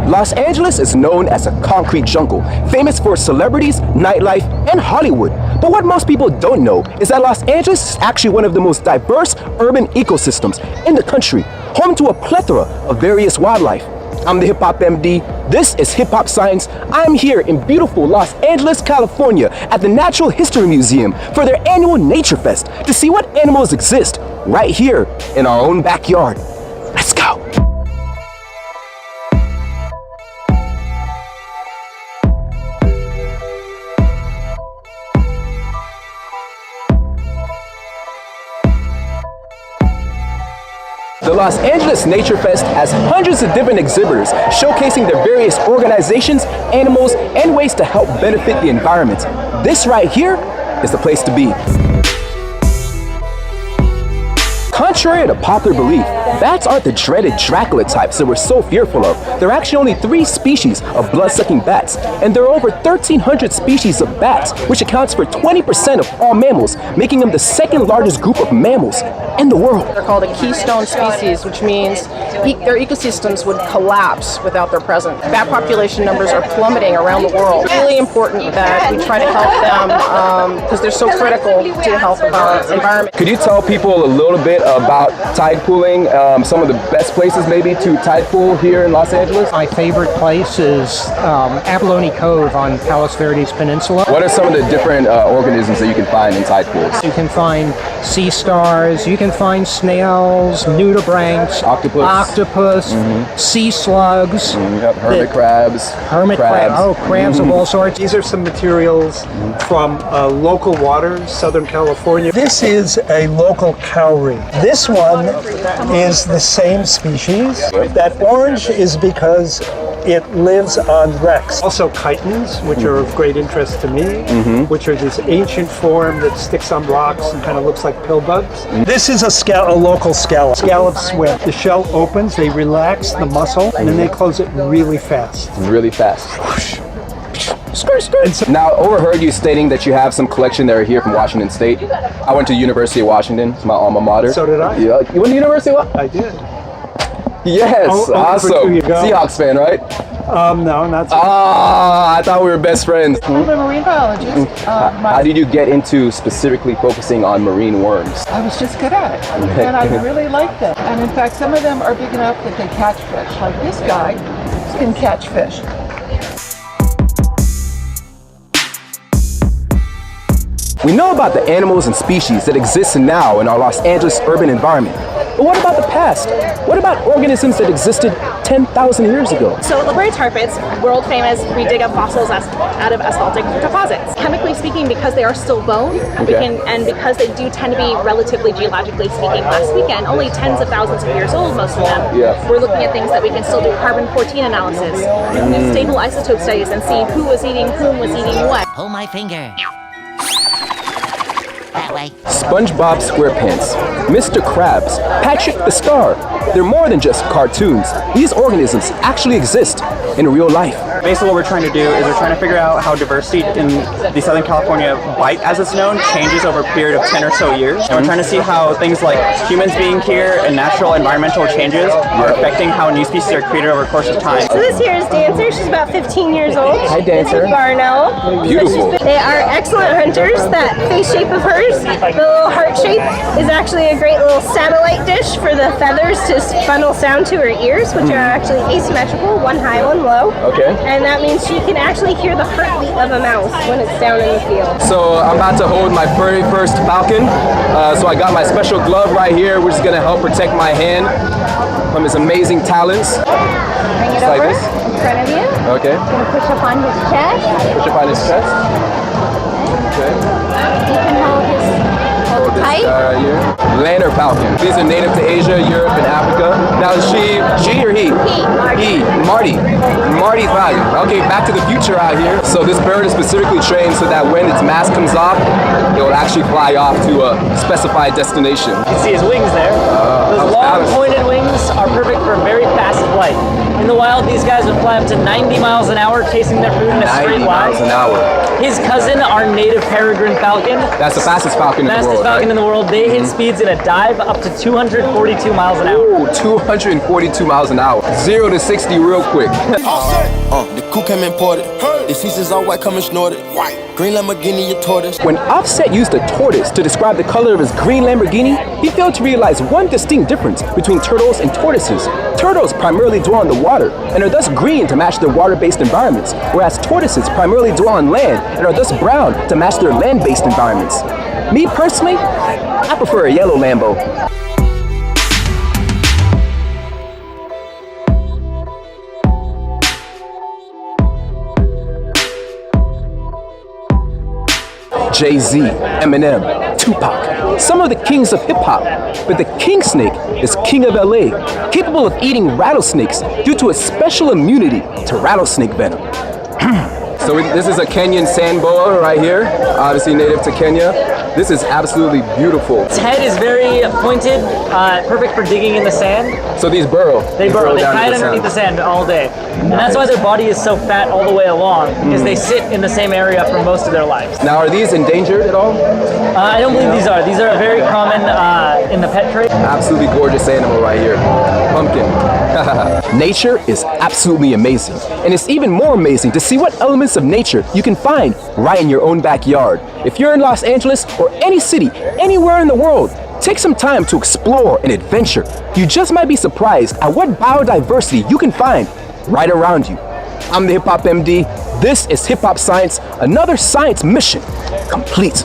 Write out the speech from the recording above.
Los Angeles is known as a concrete jungle, famous for celebrities, nightlife, and Hollywood. But what most people don't know is that Los Angeles is actually one of the most diverse urban ecosystems in the country, home to a plethora of various wildlife. I'm the Hip Hop MD. This is Hip Hop Science. I'm here in beautiful Los Angeles, California at the Natural History Museum for their annual Nature Fest to see what animals exist right here in our own backyard. Let's go. The Los Angeles Nature Fest has hundreds of different exhibitors showcasing their various organizations, animals, and ways to help benefit the environment. This right here is the place to be. Contrary to popular belief, bats aren't the dreaded Dracula types that we're so fearful of. There are actually only 3 species of blood-sucking bats, and there are over 1,300 species of bats, which accounts for 20% of all mammals, making them the second largest group of mammals in the world. They're called a keystone species, which means their ecosystems would collapse without their presence. Bat population numbers are plummeting around the world. It's really important that we try to help them because they're so critical to the health of our environment. Could you tell people a little bit about tide pooling, some of the best places maybe to tide pool here in Los Angeles? My favorite place is Abalone Cove on Palos Verdes Peninsula. What are some of the different organisms that you can find in tide pools? You can find sea stars, you can find snails, nudibranchs, octopus, sea slugs, hermit crabs. Crabs of all sorts. These are some materials from local waters, Southern California. This is a local cowrie. This one is the same species. That orange is because it lives on wrecks. Also chitons, which are of great interest to me, which are this ancient form that sticks on rocks and kind of looks like pill bugs. This is a local scallop. Scallops swim. The shell opens, they relax the muscle, and then they close it really fast. Really fast. Now, I overheard you stating that you have some collection that are here from Washington State. I went to the University of Washington. It's my alma mater. So did I. Yeah. You went to the University of Washington? I did. Yes, awesome. Seahawks fan, right? No, not so. I thought we were best friends. I'm a marine biologist. How did you get into specifically focusing on marine worms? I was just good at it, and I really liked it. And in fact, some of them are big enough that they catch fish. Like this guy can catch fish. We know about the animals and species that exist now in our Los Angeles urban environment. But what about the past? What about organisms that existed 10,000 years ago? So labrador tar pits, world famous, we dig up fossils out of asphaltic deposits. Chemically speaking, because they are still bone, and because they do tend to be relatively, geologically speaking, less weekend, only tens of thousands of years old, most of them, we're looking at things that we can still do carbon-14 analysis, do stable isotope studies, and see who was eating whom was eating what. Pull my finger. That way. SpongeBob SquarePants, Mr. Krabs, Patrick the Star. They're more than just cartoons. These organisms actually exist in real life. Basically what we're trying to do is we're trying to figure out how diversity in the Southern California bight, as it's known, changes over a period of 10 or so years. And we're trying to see how things like humans being here and natural environmental changes are affecting how new species are created over the course of time. So this here is Dancer. She's about 15 years old. Hi, Dancer. This is Garnell. Beautiful. They are excellent hunters. That face shape of hers, the little heart shape, is actually a great little satellite dish for the feathers to funnel sound to her ears, which are actually asymmetrical, one high, one low. Okay. And that means she can actually hear the heartbeat of a mouse when it's down in the field. So I'm about to hold my very first falcon. So I got my special glove right here, which is gonna help protect my hand from his amazing talons. Bring it Just like over this? in front of you. Okay. Gonna push up on his chest. Push up on his chest. Okay. You can hold his tight. Here. Lanner falcon. These are native to Asia, Europe, and Africa. Now is she or he? He. Marty falcon. Okay, back to the future out here. So this bird is specifically trained so that when its mask comes off, it will actually fly off to a specified destination. You can see his wings there. Those long pointed wings are perfect for very fast flight. In the wild, these guys would fly up to 90 miles an hour chasing their food in a straight 90 line. miles an hour. His cousin, our native peregrine falcon. That's the fastest falcon in the world. Fastest falcon in the world. They hit speeds in a dive up to 242 miles an hour. Ooh, 242 miles an hour. 0 to 60 real quick. The coup came imported. The seasons all white, coming snorted. Green Lamborghini, your tortoise. When Offset used a tortoise to describe the color of his green Lamborghini, he failed to realize one distinct difference between turtles and tortoises. Turtles primarily dwell in the water and are thus green to match their water-based environments, whereas tortoises primarily dwell on land and are thus brown to match their land-based environments. Me personally, I prefer a yellow Lambo. Jay-Z, Eminem, Tupac, some of the kings of hip-hop, but the king snake is king of LA, capable of eating rattlesnakes due to a special immunity to rattlesnake venom. So this is a Kenyan sand boa right here, obviously native to Kenya. This is absolutely beautiful. Its head is very pointed, perfect for digging in the sand. So these burrow. They burrow. They hide underneath the sand all day. And that's why their body is so fat all the way along, because they sit in the same area for most of their lives. Now, are these endangered at all? I don't believe these are. These are very common in the pet trade. Absolutely gorgeous animal right here. Pumpkin. Nature is absolutely amazing. And it's even more amazing to see what elements of nature you can find right in your own backyard. If you're in Los Angeles or any city, anywhere in the world, take some time to explore and adventure. You just might be surprised at what biodiversity you can find right around you. I'm the Hip Hop MD. This is Hip Hop Science, another science mission complete.